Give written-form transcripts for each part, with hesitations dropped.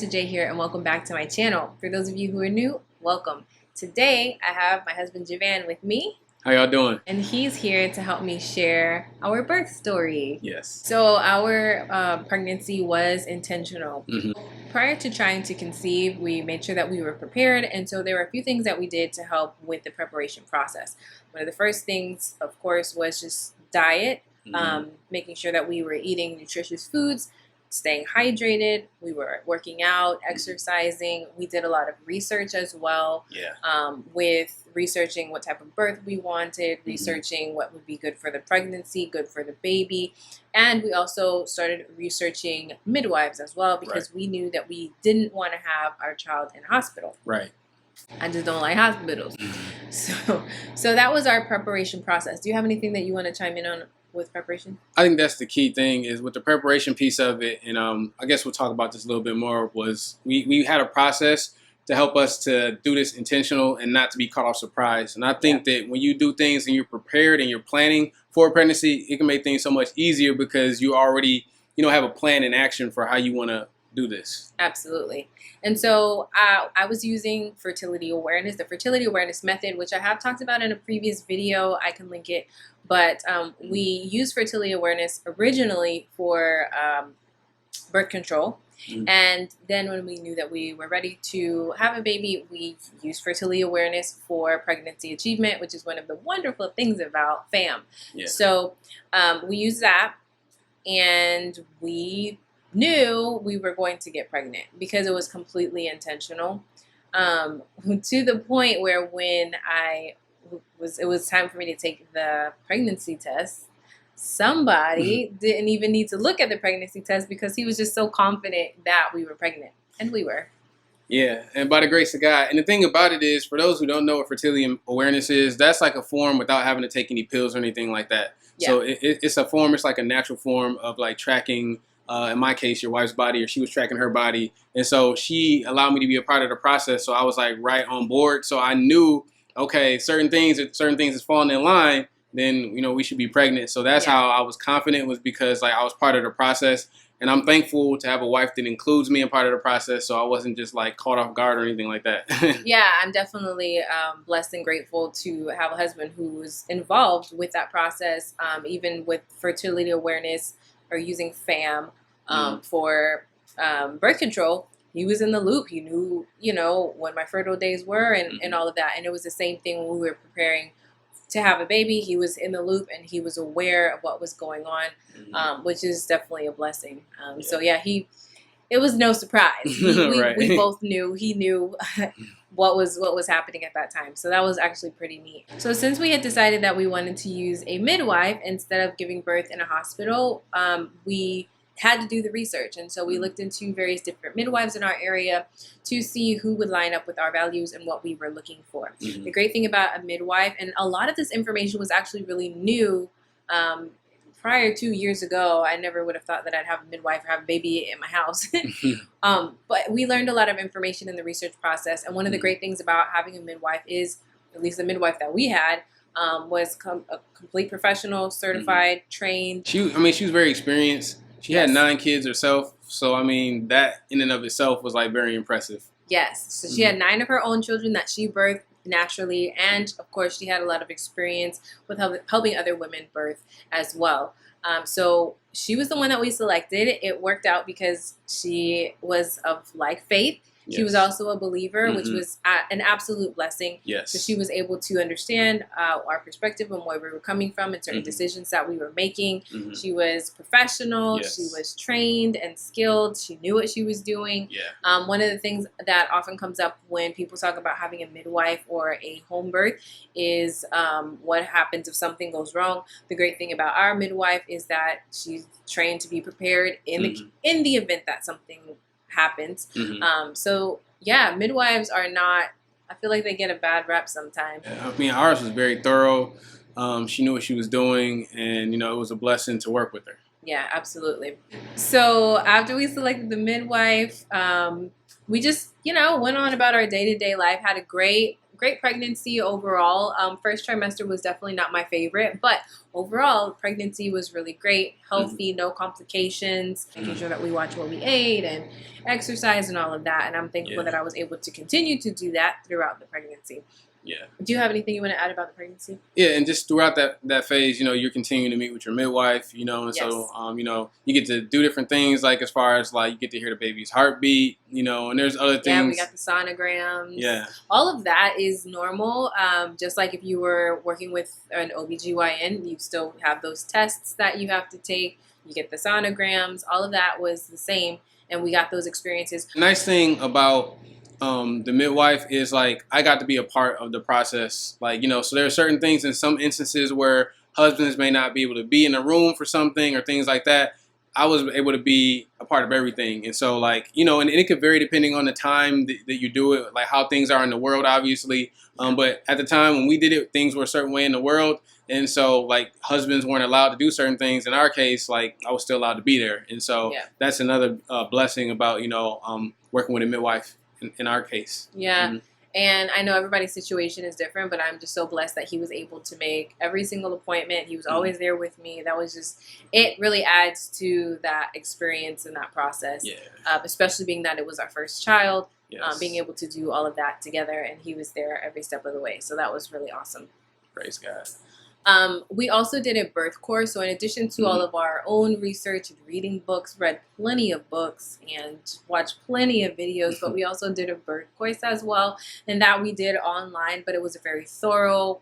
Dr. J here, and welcome back to my channel. For those of you who are new, welcome. Today, I have my husband Javan with me. How y'all doing? And he's here to help me share our birth story. Yes. So our pregnancy was intentional. Mm-hmm. Prior to trying to conceive, we made sure that we were prepared, and so there were a few things that we did to help with the preparation process. One of the first things, of course, was just diet, making sure that we were eating nutritious foods, staying hydrated, we were working out, exercising. We did a lot of research as well, with researching what type of birth we wanted, researching what would be good for the pregnancy, good for the baby. And we also started researching midwives as well, because we knew that we didn't want to have our child in a hospital. Right. I just don't like hospitals. So that was our preparation process. Do you have anything that you want to chime in on with preparation? I think that's the key thing is with the preparation piece of it, and I guess we'll talk about this a little bit more, was we had a process to help us to do this intentional and not to be caught off surprise. And I think that when you do things and you're prepared and you're planning for a pregnancy, it can make things so much easier because you already, have a plan in action for how you want to do this. Absolutely. And so I was using fertility awareness, the fertility awareness method, which I have talked about in a previous video. I can link it. But we used fertility awareness originally for birth control. And then when we knew that we were ready to have a baby, we used fertility awareness for pregnancy achievement, which is one of the wonderful things about FAM. So we used that, and we knew we were going to get pregnant because it was completely intentional, to the point where when it was time for me to take the pregnancy test, somebody didn't even need to look at the pregnancy test because he was just so confident that we were pregnant, and we were. Yeah, and by the grace of God. And the thing about it is, for those who don't know what fertility awareness is, that's like a form without having to take any pills or anything like that. So it's a form, it's like a natural form of like tracking, in my case, your wife's body, or she was tracking her body. And so she allowed me to be a part of the process. So I was like right on board. So I knew, okay, certain things is falling in line, then, we should be pregnant. So that's how I was confident, was because like I was part of the process. And I'm thankful to have a wife that includes me in part of the process, so I wasn't just like caught off guard or anything like that. Yeah, I'm definitely blessed and grateful to have a husband who's involved with that process, even with fertility awareness or using FAM for birth control. He was in the loop. He knew, when my fertile days were and all of that. And it was the same thing when we were preparing to have a baby. He was in the loop and he was aware of what was going on, which is definitely a blessing. So yeah, it was no surprise. We both knew. He knew what was happening at that time. So that was actually pretty neat. So since we had decided that we wanted to use a midwife instead of giving birth in a hospital, we had to do the research. And so we looked into various different midwives in our area to see who would line up with our values and what we were looking for. The great thing about a midwife, and a lot of this information was actually really new. Prior to years ago, I never would have thought that I'd have a midwife or have a baby in my house. But we learned a lot of information in the research process. And one of the great things about having a midwife is, at least the midwife that we had, was a complete professional, certified, trained. She was very experienced. She had 9 kids herself. So, that in and of itself was like very impressive. Yes. So she had 9 of her own children that she birthed naturally. And of course, she had a lot of experience with helping other women birth as well. So she was the one that we selected. It worked out because she was of like faith. She was also a believer, which was an absolute blessing. So she was able to understand our perspective and where we were coming from and certain decisions that we were making. She was professional. She was trained and skilled. She knew what she was doing. One of the things that often comes up when people talk about having a midwife or a home birth is what happens if something goes wrong. The great thing about our midwife is that she's trained to be prepared in the event that something happens. So yeah, midwives are not, I feel like they get a bad rep sometimes. Ours was very thorough. She knew what she was doing, and it was a blessing to work with her. Yeah, absolutely. So after we selected the midwife, we just went on about our day-to-day life, had a great great pregnancy overall. First trimester was definitely not my favorite, but overall pregnancy was really great, healthy, no complications, making sure that we watch what we ate and exercise and all of that. And I'm thankful that I was able to continue to do that throughout the pregnancy. Yeah. Do you have anything you want to add about the pregnancy? Yeah, and just throughout that phase, you're continuing to meet with your midwife, and so, you get to do different things, like as far as like you get to hear the baby's heartbeat, and there's other things. Yeah, we got the sonograms. Yeah. All of that is normal. Just like if you were working with an OBGYN, you still have those tests that you have to take. You get the sonograms. All of that was the same, and we got those experiences. Nice thing about the midwife is like I got to be a part of the process, like so there are certain things in some instances where husbands may not be able to be in a room for something or things like that. I was able to be a part of everything, and so like and it could vary depending on the time that you do it, like how things are in the world, obviously. But at the time when we did it, things were a certain way in the world, and so like husbands weren't allowed to do certain things. In our case, like I was still allowed to be there, and so that's another blessing about working with a midwife. In our case. Yeah. And I know everybody's situation is different, but I'm just so blessed that he was able to make every single appointment. He was always there with me. That was just, it really adds to that experience and that process. Yeah. Especially being that it was our first child, yes. Being able to do all of that together, and he was there every step of the way. So that was really awesome. Praise God. We also did a birth course. So in addition to all of our own research and reading books, read plenty of books and watched plenty of videos, but we also did a birth course as well. And that we did online, but it was a very thorough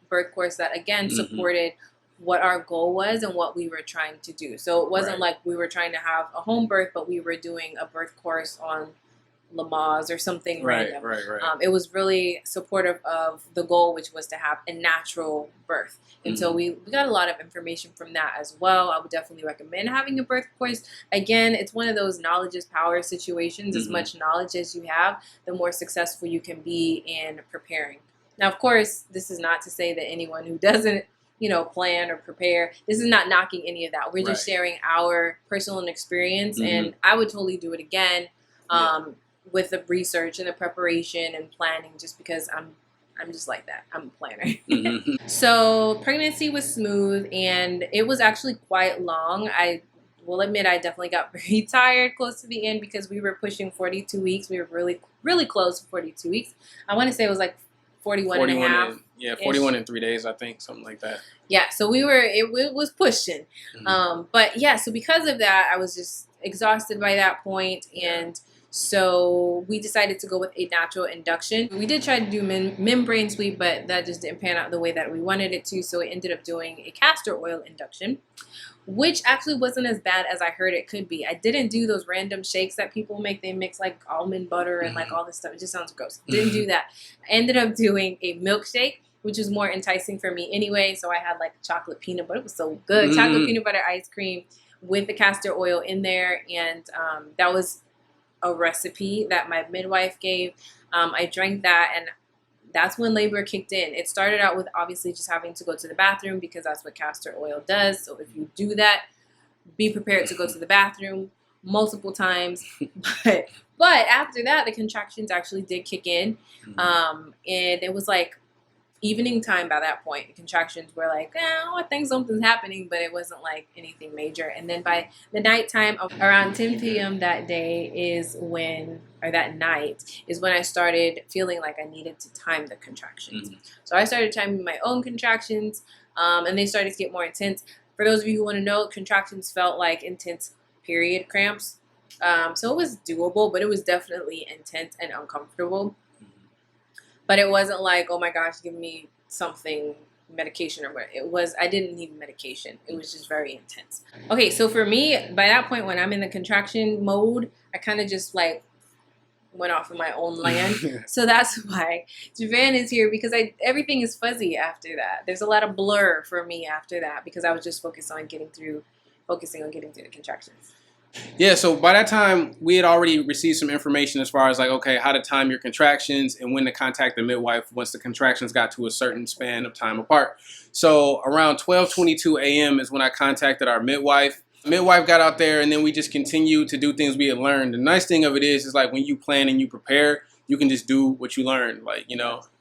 birth course that, again, supported what our goal was and what we were trying to do. So it wasn't like we were trying to have a home birth, but we were doing a birth course on Lamaze or something random. Right. It was really supportive of the goal, which was to have a natural birth. And so we got a lot of information from that as well. I would definitely recommend having a birth course. Again, it's one of those knowledge is power situations. As much knowledge as you have, the more successful you can be in preparing. Now, of course, this is not to say that anyone who doesn't plan or prepare, this is not knocking any of that. We're just sharing our personal experience, and I would totally do it again. With the research and the preparation and planning, just because I'm just like that. I'm a planner. So pregnancy was smooth, and it was actually quite long. I will admit I definitely got very tired close to the end because we were pushing 42 weeks. We were really, really close to 42 weeks. I want to say it was like 41 and a half. 41 in 3 days, I think, something like that. Yeah, so it was pushing. But yeah, so because of that, I was just exhausted by that point, and so we decided to go with a natural induction. We did try to do membrane sweep, but that just didn't pan out the way that we wanted it to. So we ended up doing a castor oil induction, which actually wasn't as bad as I heard it could be. I didn't do those random shakes that people make. They mix like almond butter and like all this stuff. It just sounds gross. Didn't do that. I ended up doing a milkshake, which was more enticing for me anyway. So I had like chocolate peanut butter. It was so good. Chocolate peanut butter ice cream with the castor oil in there. And that was a recipe that my midwife gave. I drank that, and that's when labor kicked in. It started out with obviously just having to go to the bathroom because that's what castor oil does. So if you do that, be prepared to go to the bathroom multiple times. But after that, the contractions actually did kick in. And it was like evening time by that point. The contractions were like, I think something's happening, but it wasn't like anything major. And then by the nighttime, around 10 p.m. that night is when I started feeling like I needed to time the contractions. So I started timing my own contractions, and they started to get more intense. For those of you who want to know, contractions felt like intense period cramps. So it was doable, but it was definitely intense and uncomfortable. But it wasn't like, oh my gosh, give me something, medication or whatever. It was, I didn't need medication. It was just very intense. Okay, so for me, by that point, when I'm in the contraction mode, I kind of just like went off of my own land. So that's why Javan is here, because everything is fuzzy after that. There's a lot of blur for me after that because I was just focusing on getting through the contractions. Yeah, so by that time, we had already received some information as far as like, okay, how to time your contractions and when to contact the midwife once the contractions got to a certain span of time apart. So around 12:22 a.m. is when I contacted our midwife. The midwife got out there, and then we just continued to do things we had learned. The nice thing of it is like when you plan and you prepare, you can just do what you learned. Like,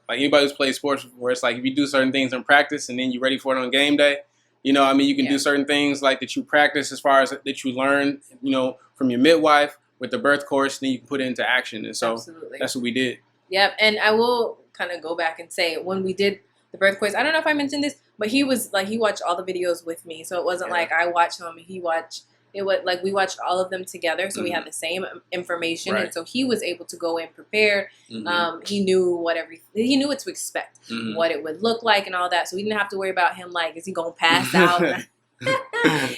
Like anybody who's played sports where it's like if you do certain things in practice and then you're ready for it on game day, you know, I mean, you can do certain things like that you practice as far as that you learn, you know, from your midwife with the birth course, then you can put it into action. And so that's what we did. Yep. And I will kind of go back and say when we did the birth course, I don't know if I mentioned this, but he watched all the videos with me. So it wasn't like I watched him, he watched. It was like we watched all of them together, so we had the same information, and so he was able to go in prepared. He knew what to expect, what it would look like, and all that. So we didn't have to worry about him like, is he gonna pass out?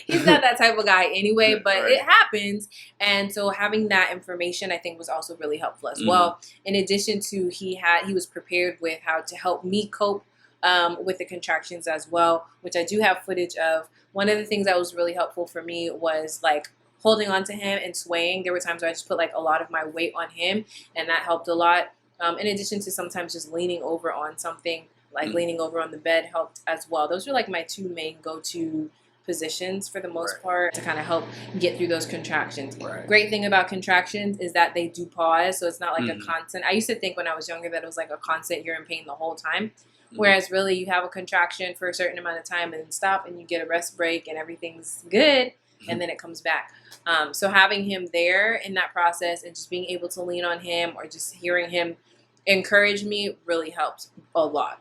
He's not that type of guy anyway, but it happens. And so having that information, I think, was also really helpful as well. In addition to he was prepared with how to help me cope with the contractions as well, which I do have footage of. One of the things that was really helpful for me was like holding on to him and swaying. There were times where I just put like a lot of my weight on him, and that helped a lot. In addition to sometimes just leaning over on something, like leaning over on the bed helped as well. Those were like my two main go-to positions for the most part to kind of help get through those contractions. Great thing about contractions is that they do pause, so it's not like a constant. I used to think when I was younger that it was like a constant, you're in pain the whole time. Whereas really you have a contraction for a certain amount of time and then stop and you get a rest break and everything's good and then it comes back. So having him there in that process and just being able to lean on him or just hearing him encourage me really helped a lot.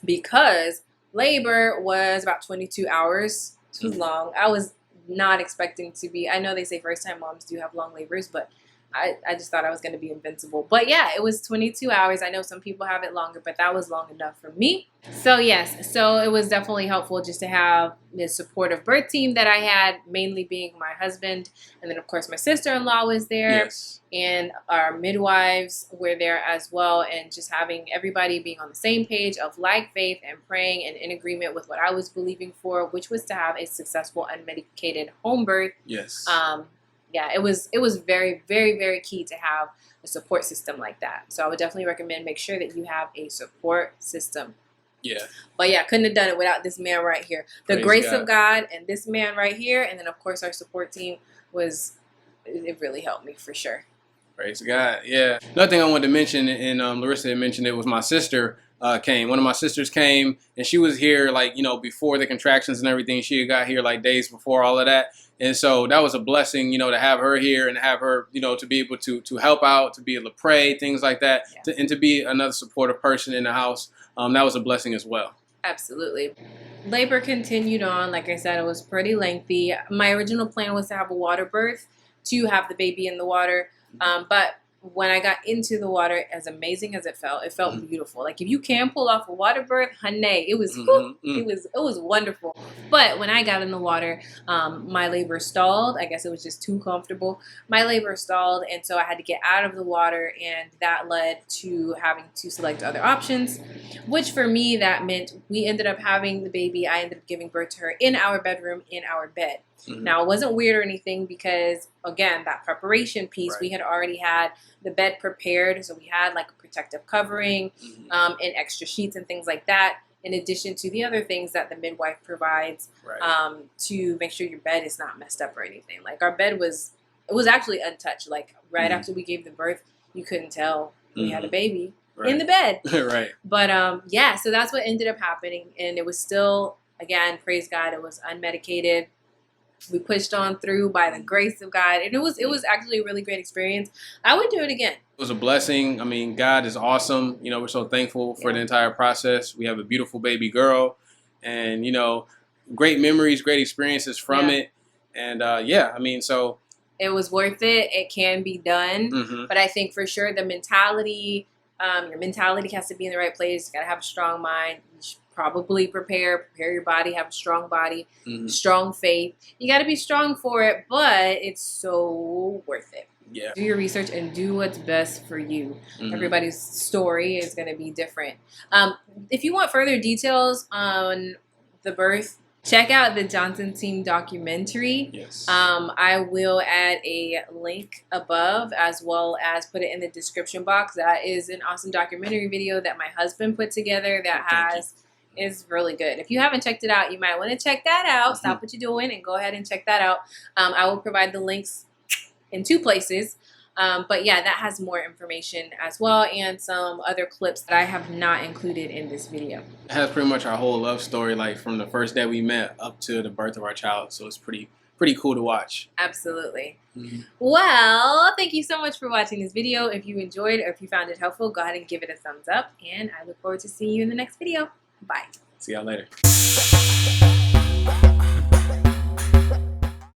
Because labor was about 22 hours. It was long. I was not expecting to be. I know they say first time moms do have long labors, but I just thought I was going to be invincible. But yeah, it was 22 hours. I know some people have it longer, but that was long enough for me. So yes, so it was definitely helpful just to have this supportive birth team that I had, mainly being my husband. And then of course my sister-in-law was there. And our midwives were there as well. And just having everybody being on the same page of like faith and praying and in agreement with what I was believing for, which was to have a successful unmedicated home birth. Yeah, it was very, very, very key to have a support system like that. So I would definitely recommend make sure that you have a support system. But yeah, couldn't have done it without this man right here. The grace of God and this man right here. And then of course our support team it really helped me for sure. Praise God. Yeah. Another thing I wanted to mention, and Larissa had mentioned it, was my sister came. One of my sisters came, and she was here like, you know, before the contractions and everything. She had got here like days before all of that. And so that was a blessing, you know, to have her here and have her, you know, to be able to help out, to be able to pray, things like that, and to be another supportive person in the house. That was a blessing as well. Absolutely. Labor continued on. Like I said, it was pretty lengthy. My original plan was to have a water birth, to have the baby in the water. But when I got into the water, as amazing as it felt beautiful. Like if you can pull off a water birth, honey, it was it was wonderful. But when I got in the water, my labor stalled. I guess it was just too comfortable. My labor stalled, and so I had to get out of the water, and that led to having to select other options, which for me, that meant we ended up having the baby. I ended up giving birth to her in our bedroom, in our bed. Now, it wasn't weird or anything because, again, that preparation piece, we had already had the bed prepared. So we had like a protective covering and extra sheets and things like that, in addition to the other things that the midwife provides to make sure your bed is not messed up or anything. Like our bed was actually untouched. Like right after we gave the birth, you couldn't tell we had a baby in the bed. But yeah, so that's what ended up happening. And it was still, again, praise God, it was unmedicated. We pushed on through by the grace of God, and it was actually a really great experience. I would do it again. It was a blessing. I mean, God is awesome. You know, we're so thankful for the entire process. We have a beautiful baby girl, and you know, great memories, great experiences from it. And yeah, I mean, so it was worth it. It can be done, but I think for sure the mentality, your mentality has to be in the right place. You gotta have a strong mind. Probably prepare your body, have a strong body, strong faith. You got to be strong for it, but it's so worth it. Do your research and do what's best for you. Everybody's story is going to be different. If you want further details on the birth, check out the JohnsonTeam documentary. I will add a link above as well as put it in the description box. That is an awesome documentary video that my husband put together that is really good. If you haven't checked it out, you might want to check that out. Stop what you're doing and go ahead and check that out. I will provide the links in two places. But yeah, that has more information as well, and some other clips that I have not included in this video. It has pretty much our whole love story, like from the first day we met up to the birth of our child. So it's pretty cool to watch. Absolutely. Well, thank you so much for watching this video. If you enjoyed or if you found it helpful, go ahead and give it a thumbs up, and I look forward to seeing you in the next video. Bye. See y'all later.